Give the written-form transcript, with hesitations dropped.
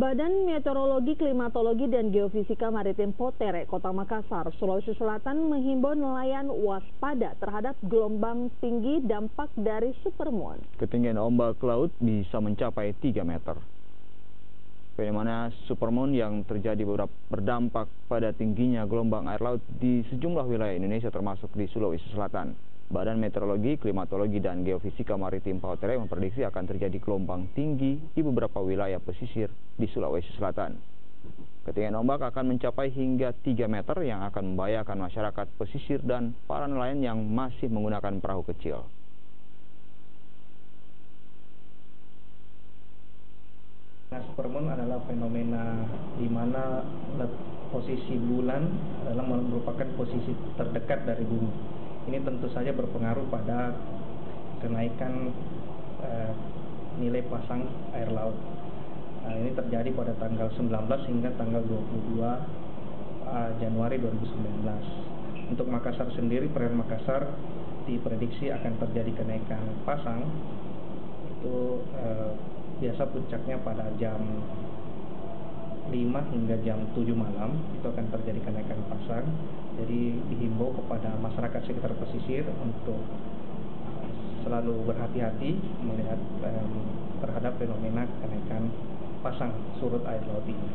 Badan Meteorologi, Klimatologi, dan Geofisika Maritim Potere, Kota Makassar, Sulawesi Selatan menghimbau nelayan waspada terhadap gelombang tinggi dampak dari supermoon. Ketinggian ombak laut bisa mencapai 3 meter. Fenomena supermoon yang terjadi berdampak pada tingginya gelombang air laut di sejumlah wilayah Indonesia termasuk di Sulawesi Selatan. Badan Meteorologi, Klimatologi, dan Geofisika Maritim Potere memprediksi akan terjadi gelombang tinggi di beberapa wilayah pesisir di Sulawesi Selatan. Ketinggian ombak akan mencapai hingga 3 meter yang akan membahayakan masyarakat pesisir dan para nelayan yang masih menggunakan perahu kecil. Supermoon adalah fenomena di mana posisi bulan adalah merupakan posisi terdekat dari bumi. Ini tentu saja berpengaruh pada kenaikan nilai pasang air laut. Ini terjadi pada tanggal 19 hingga tanggal 22 Januari 2019. Untuk Makassar sendiri, perairan Makassar diprediksi akan terjadi kenaikan pasang. Itu biasa puncaknya pada jam 5 hingga jam 7 malam itu akan terjadi kenaikan pasang. Jadi dihimbau kepada masyarakat sekitar pesisir untuk selalu berhati-hati melihat terhadap fenomena kenaikan pasang surut air laut ini.